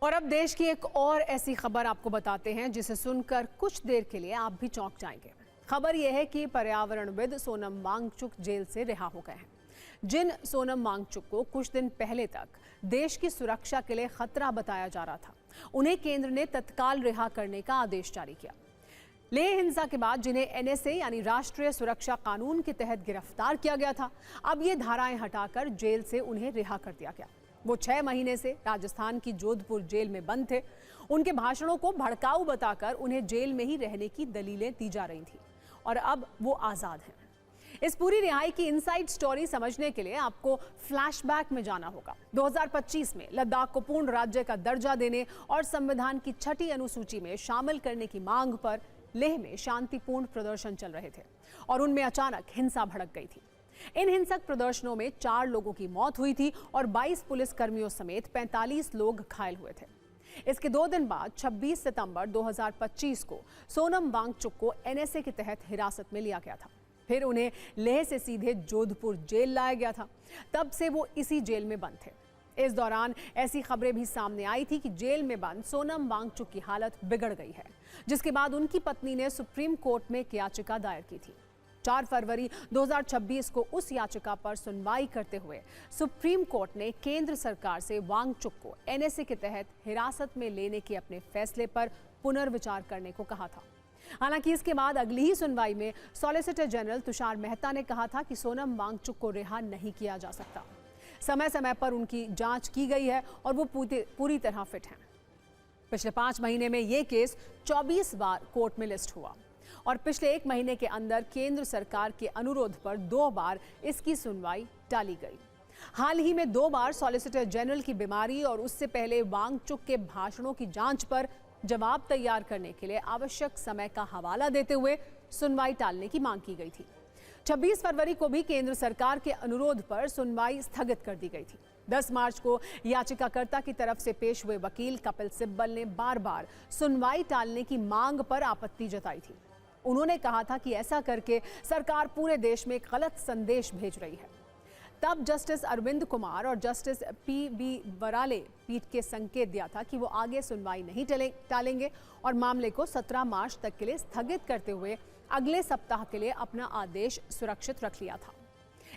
और अब देश की एक और ऐसी खबर आपको बताते हैं जिसे सुनकर कुछ देर के लिए आप भी चौंक जाएंगे। खबर यह है कि पर्यावरणविद सोनम वांगचुक जेल से रिहा हो गए हैं। जिन सोनम वांगचुक को कुछ दिन पहले तक देश की सुरक्षा के लिए खतरा बताया जा रहा था, उन्हें केंद्र ने तत्काल रिहा करने का आदेश जारी किया। लेह हिंसा के बाद जिन्हें एनएसए यानी राष्ट्रीय सुरक्षा कानून के तहत गिरफ्तार किया गया था, अब ये धाराएं हटाकर जेल से उन्हें रिहा कर दिया गया। वो 6 महीने से राजस्थान की जोधपुर जेल में बंद थे। उनके भाषणों को भड़काऊ बताकर उन्हें जेल में ही रहने की दलीलें दी जा रही थी और अब वो आजाद हैं। इस पूरी रिहाई की इनसाइड स्टोरी समझने के लिए आपको फ्लैशबैक में जाना होगा। 2025 में लद्दाख को पूर्ण राज्य का दर्जा देने और संविधान की 6ठी अनुसूची में शामिल करने की मांग पर लेह में शांतिपूर्ण प्रदर्शन चल रहे थे और उनमें अचानक हिंसा भड़क गई थी। इन हिंसक प्रदर्शनों में 4 लोगों की मौत हुई थी और 22 पुलिस कर्मियों समेत 45 लोग घायल हुए थे। इसके 2 दिन बाद 26 सितंबर 2025 को सोनम वांगचुक को एनएसए के तहत हिरासत में लिया गया था। फिर उन्हें लेह से सीधे जोधपुर जेल लाया गया था। तब से वो इसी जेल में बंद थे। इस दौरान ऐसी खबरें भी सामने आई थी कि जेल में बंद सोनम वांगचुक की हालत बिगड़ गई है, जिसके बाद उनकी पत्नी ने सुप्रीम कोर्ट में एक याचिका दायर की थी। 4 फरवरी 2026 को उस याचिका पर सुनवाई करते हुए सुप्रीम कोर्ट ने केंद्र सरकार से वांगचुक को एनएसए के तहत हिरासत में लेने के अपने फैसले पर पुनर्विचार करने को कहा था। हालांकि इसके बाद अगली ही सुनवाई में सॉलिसिटर जनरल तुषार मेहता ने कहा था कि सोनम वांगचुक को रिहा नहीं किया जा सकता। समय समय पर उनकी जांच की गई है और वो पूरी तरह फिट हैं। पिछले 5 महीने में ये केस 24 बार कोर्ट में लिस्ट हुआ और पिछले 1 महीने के अंदर केंद्र सरकार के अनुरोध पर 2 बार इसकी सुनवाई टाली गई। हाल ही में 2 बार सॉलिसिटर जनरल की बीमारी और उससे पहले वांगचुक के भाषणों की जांच पर जवाब तैयार करने के लिए आवश्यक समय का हवाला देते हुए सुनवाई टालने की मांग की गई थी। 26 फरवरी को भी केंद्र सरकार के अनुरोध पर सुनवाई स्थगित कर दी गई थी। 10 मार्च को याचिकाकर्ता की तरफ से पेश हुए वकील कपिल सिब्बल ने बार-बार सुनवाई टालने की मांग पर आपत्ति जताई थी। उन्होंने कहा था कि ऐसा करके सरकार पूरे देश में एक गलत संदेश भेज रही है। तब जस्टिस अरविंद कुमार और जस्टिस पी.बी. वराले पीठ के संकेत दिया था कि वो आगे सुनवाई नहीं टालेंगे और मामले को 17 मार्च तक के लिए स्थगित करते हुए अगले सप्ताह के लिए अपना आदेश सुरक्षित रख लिया था।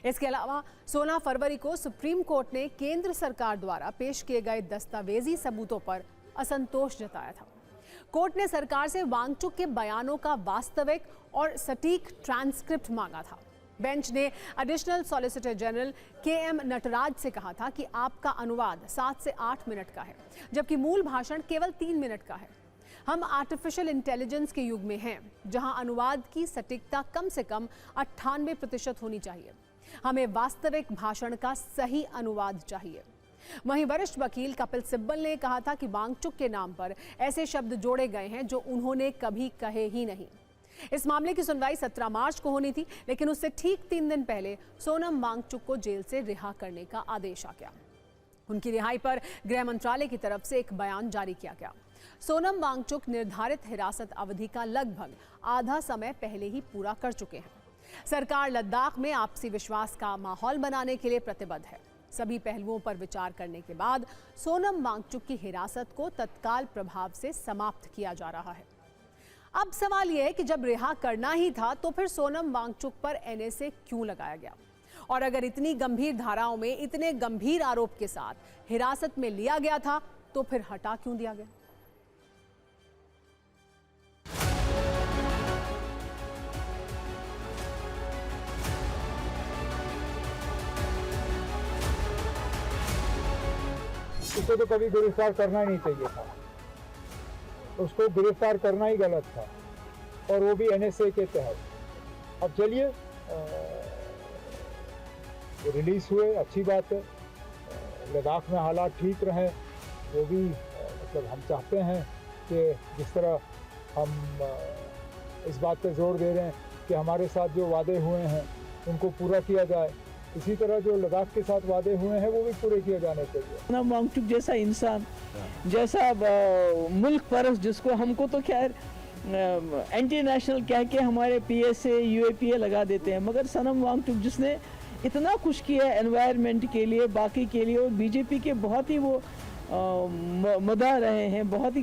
इसके अलावा 16 फरवरी को सुप्रीम कोर्ट ने केंद्र सरकार द्वारा पेश किए गए दस्तावेजी सबूतों पर असंतोष जताया था। कोर्ट ने सरकार से वांगचुक के बयानों का वास्तविक और सटीक ट्रांसक्रिप्ट मांगा था। बेंच ने additional solicitor general K M. Nataraj से कहा था कि आपका अनुवाद 7 से 8 मिनट का है, जबकि मूल भाषण केवल 3 मिनट का है। हम आर्टिफिशियल इंटेलिजेंस के युग में हैं, जहां अनुवाद की सटीकता कम से कम 98% होनी चाहिए। हमें वास्तविक भाषण का सही अनुवाद चाहिए। वहीं वरिष्ठ वकील कपिल सिब्बल ने कहा था कि वांगचुक के नाम पर ऐसे शब्द जोड़े गए हैं जो उन्होंने कभी कहे ही नहीं। इस मामले की सुनवाई 17 मार्च को होनी थी, लेकिन उससे ठीक 3 दिन पहले सोनम वांगचुक को जेल से रिहा करने का आदेश आ गया। उनकी रिहाई पर गृह मंत्रालय की तरफ से एक बयान जारी किया गया। सोनम वांगचुक निर्धारित हिरासत अवधि का लगभग आधा समय पहले ही पूरा कर चुके हैं। सरकार लद्दाख में आपसी विश्वास का माहौल बनाने के लिए प्रतिबद्ध है। सभी पहलुओं पर विचार करने के बाद सोनम वांगचुक की हिरासत को तत्काल प्रभाव से समाप्त किया जा रहा है। अब सवाल यह है कि जब रिहा करना ही था तो फिर सोनम वांगचुक पर एनएसए क्यों लगाया गया? और अगर इतनी गंभीर धाराओं में इतने गंभीर आरोप के साथ हिरासत में लिया गया था तो फिर हटा क्यों दिया गया? उसको तो कभी गिरफ्तार करना ही नहीं चाहिए था। उसको गिरफ्तार करना ही गलत था और वो भी एनएसए के तहत। अब चलिए रिलीज हुए, अच्छी बात है। लद्दाख में हालात ठीक रहे, वो भी मतलब हम चाहते हैं कि जिस तरह हम इस बात पे जोर दे रहे हैं कि हमारे साथ जो वादे हुए हैं उनको पूरा किया जाए, इसी तरह जो लद्दाख के साथ वादे हुए हैं वो भी पूरे किए जाने चाहिए। सोनम वांगचुक जैसा इंसान, जैसा मुल्क परस्त, जिसको हमको तो खैर एंटी नेशनल कह के हमारे पीएसए यूएपीए लगा देते हैं, मगर सोनम वांगचुक जिसने इतना कुछ किया एनवायरनमेंट के लिए, बाकी के लिए, और बीजेपी के बहुत ही वो मदा रहे हैं, बहुत ही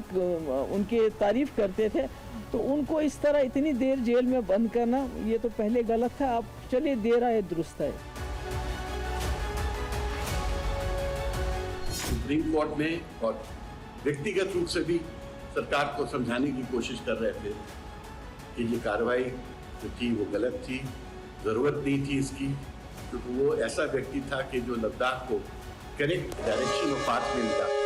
उनके तारीफ करते थे, तो उनको इस तरह इतनी देर जेल में बंद करना ये तो पहले गलत था। अब चलिए देर आए दुरुस्त है। सुप्रीम कोर्ट में और व्यक्तिगत रूप से भी सरकार को समझाने की कोशिश कर रहे थे कि ये कार्रवाई जो थी वो गलत थी, ज़रूरत नहीं थी इसकी, क्योंकि वो ऐसा व्यक्ति था कि जो लद्दाख को करेक्ट डायरेक्शन और पाथ में ले जाता